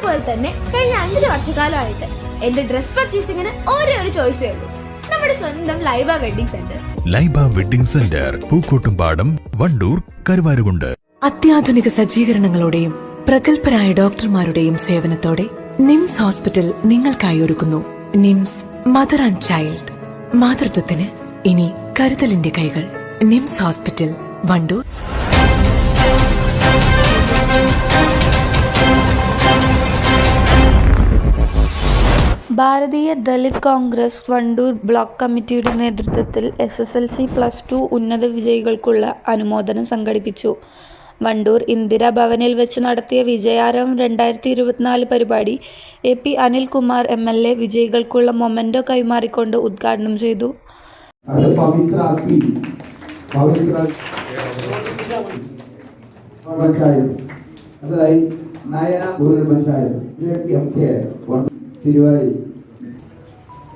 പോലെ തന്നെ കഴിഞ്ഞ 5 വർഷക്കാലമായിട്ട് എന്റെ ഡ്രസ് പർച്ചേസിംഗിന് ഒരേ ഒരു ചോയ്സേ ഉള്ളൂ, നമ്മുടെ സ്വന്തം Laiba wedding centre. Laiba wedding centre, Pookkottumpadam, Wandoor, Karuvarakundu. അത്യാധുനിക സജ്ജീകരണങ്ങളോടെയും പ്രഗത്ഭരായ ഡോക്ടർമാരുടെയും സേവനത്തോടെ നിംസ് ഹോസ്പിറ്റൽ നിങ്ങൾക്കായി ഒരുക്കുന്നു നിംസ് മദർ ആൻഡ് ചൈൽഡ്. മാതൃത്വത്തിന് ഇനി കരുതലിന്റെ കൈകൾ. നിംസ് ഹോസ്പിറ്റൽ, വണ്ടൂർ. ഭാരതീയ ദലിത് കോൺഗ്രസ് വണ്ടൂർ ബ്ലോക്ക് കമ്മിറ്റിയുടെ നേതൃത്വത്തിൽ SSLC +2 ഉന്നത വിജയികൾക്കുള്ള അനുമോദനം സംഘടിപ്പിച്ചു. വണ്ടൂർ ഇന്ദിരാ ഭവനിൽ വെച്ച് നടത്തിയ വിജയാരവം 2024 പരിപാടി AP അനിൽകുമാർ MLA വിജയികൾക്കുള്ള മൊമെന്റോ കൈമാറിക്കൊണ്ട് ഉദ്ഘാടനം ചെയ്തു.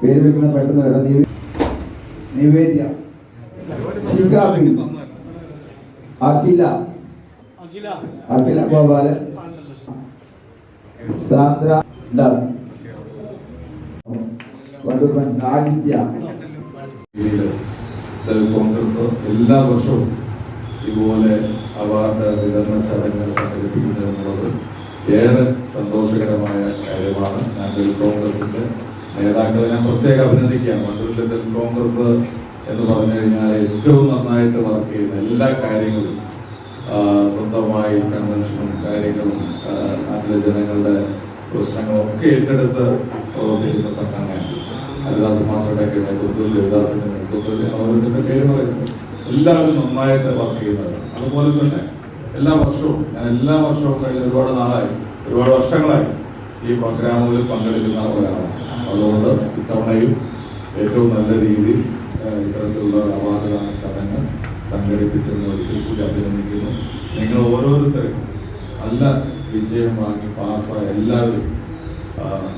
പേര് വെക്കുന്ന പെട്ടെന്ന് നിവേദ്യ, അഖില ഗോപാലൻ, സാന്ദ്ര, ആദിത്യ. കോൺഗ്രസ് എല്ലാ വർഷവും ഇതുപോലെ അവാർഡ് വിതരണ ചടങ്ങ് സംഘടിപ്പിക്കുന്നത് എന്നുള്ളത് ഏറെ സന്തോഷകരമായ കാര്യമാണ്. ഞാൻ ദലിത് കോൺഗ്രസിന്റെ നേതാക്കളെ ഞാൻ പ്രത്യേകം അഭിനന്ദിക്കുകയാണ്. വണ്ടൂരിലെ ദലിത് കോൺഗ്രസ് എന്ന് പറഞ്ഞു കഴിഞ്ഞാൽ ഏറ്റവും നന്നായിട്ട് വർക്ക് ചെയ്യുന്ന എല്ലാ കാര്യങ്ങളും, സ്വന്തമായി കൺവെൻഷനും കാര്യങ്ങളും നാട്ടിലെ ജനങ്ങളുടെ പ്രശ്നങ്ങളും ഒക്കെ ഏറ്റെടുത്ത് പ്രവർത്തിക്കുന്ന സംഘടനയാണ്. ഹരിദാസ് മാസ്റ്ററുടെയൊക്കെ നേതൃത്വത്തിൽ, ദേവദാസിന്റെ നേതൃത്വത്തിൽ, അവരുടെ പേര് പറയുന്നത് എല്ലാവരും നന്നായിട്ട് വർക്ക് ചെയ്യുന്നവരാണ്. അതുപോലെ തന്നെ എല്ലാ വർഷവും കഴിഞ്ഞ ഒരുപാട് നാളായി, ഒരുപാട് വർഷങ്ങളായി ഈ പ്രോഗ്രാമുകളിൽ പങ്കെടുക്കുന്ന ഒരാളാണ്. അതുകൊണ്ട് ഇത്തവണയും ഏറ്റവും നല്ല രീതിയിൽ ഇത്തരത്തിലുള്ള അവാർഡ് ചടങ്ങ് സംഘടിപ്പിച്ചെന്ന് ഒരിക്കൽ കൂടി അഭിനന്ദിക്കുന്നു. നിങ്ങൾ ഓരോരുത്തരും നല്ല വിജയം വാങ്ങി പാസ്സായ എല്ലാവരും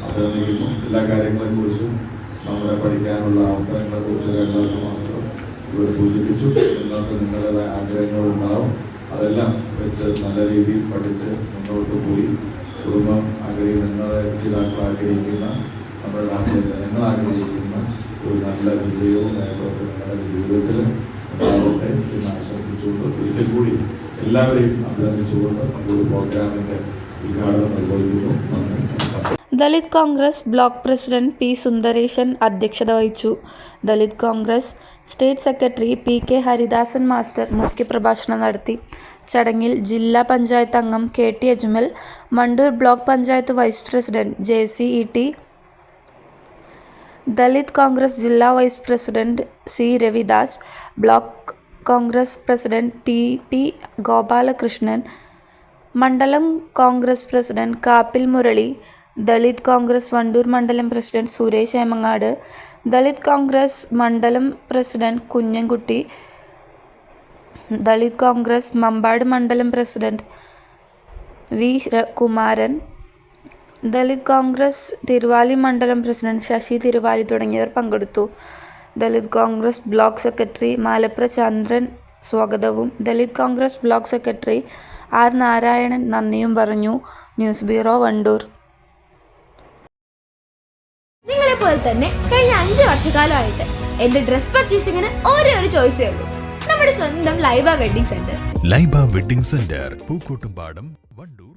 അഭിനന്ദിക്കുന്നു. എല്ലാ കാര്യങ്ങളെക്കുറിച്ചും നമ്മുടെ പഠിക്കാനുള്ള അവസരങ്ങളെക്കുറിച്ച് ഹരിദാസ് മാസ്റ്റർ ഇവിടെ സൂചിപ്പിച്ചു. നിങ്ങൾക്ക് നിങ്ങളുടേതായ ആഗ്രഹങ്ങളുണ്ടാവും. അതെല്ലാം വെച്ച് നല്ല രീതിയിൽ പഠിച്ച് മുന്നോട്ട് പോയി കുടുംബം നിങ്ങളെ രക്ഷിതാക്കൾ ആഗ്രഹിക്കുന്ന, നമ്മുടെ നാട്ടിലെ ജനങ്ങൾ ആഗ്രഹിക്കുന്ന ഒരു നല്ല വിജയവും നിങ്ങളുടെ ജീവിതത്തിൽ ഉണ്ടാവട്ടെ എന്ന് ആശംസിച്ചുകൊണ്ട് ഒരിക്കൽ കൂടി എല്ലാവരെയും അഭിനന്ദിച്ചുകൊണ്ട് ഒരു പ്രോഗ്രാമിന്റെ ഉദ്ഘാടനം നിർവഹിക്കുന്നു. നന്ദി. Dalit Congress block president P. Sundaresan അധ്യക്ഷത വഹിച്ചു. Dalit Congress state secretary PK Haridasan master മുഖ്യപ്രഭാഷണം നടത്തി. ചടങ്ങിൽ ജില്ലാ പഞ്ചായത്ത് അംഗം KT Ajmal, Wandoor block panchayat vice president JC ET, Dalit Congress ജില്ലാ vice president C. Ravidas, block Congress president TP Gopalakrishnan, മണ്ഡലം കോൺഗ്രസ് പ്രസിഡന്റ് കാപ്പിൽ മുരളി, ദലിത് കോൺഗ്രസ് വണ്ടൂർ മണ്ഡലം പ്രസിഡന്റ് സുരേഷ് ഏമങ്ങാട്, ദലിത് കോൺഗ്രസ് മണ്ഡലം പ്രസിഡന്റ് കുഞ്ഞൻകുട്ടി, ദലിത് കോൺഗ്രസ് മമ്പാട് മണ്ഡലം പ്രസിഡന്റ് V. കുമാരൻ, ദലിത് കോൺഗ്രസ് തിരുവാലി മണ്ഡലം പ്രസിഡന്റ് ശശി തിരുവാലി തുടങ്ങിയവർ പങ്കെടുത്തു. ദലിത് കോൺഗ്രസ് ബ്ലോക്ക് സെക്രട്ടറി മാലപ്ര ചന്ദ്രൻ സ്വാഗതവും Dalit Congress block secretary R. Narayanan നന്ദിയും പറഞ്ഞു. News bureau, Wandoor. നിങ്ങളെ പോലെ തന്നെ കഴിഞ്ഞ 5 വർഷക്കാലമായിട്ട് എന്റെ ഡ്രസ് പർച്ചേസിംഗിന് ഒരേ ഒരു ചോയ്സേ ഉള്ളൂ, നമ്മുടെ സ്വന്തം Laiba wedding centre. Laiba wedding centre, Pookkottumpadam, Wandoor.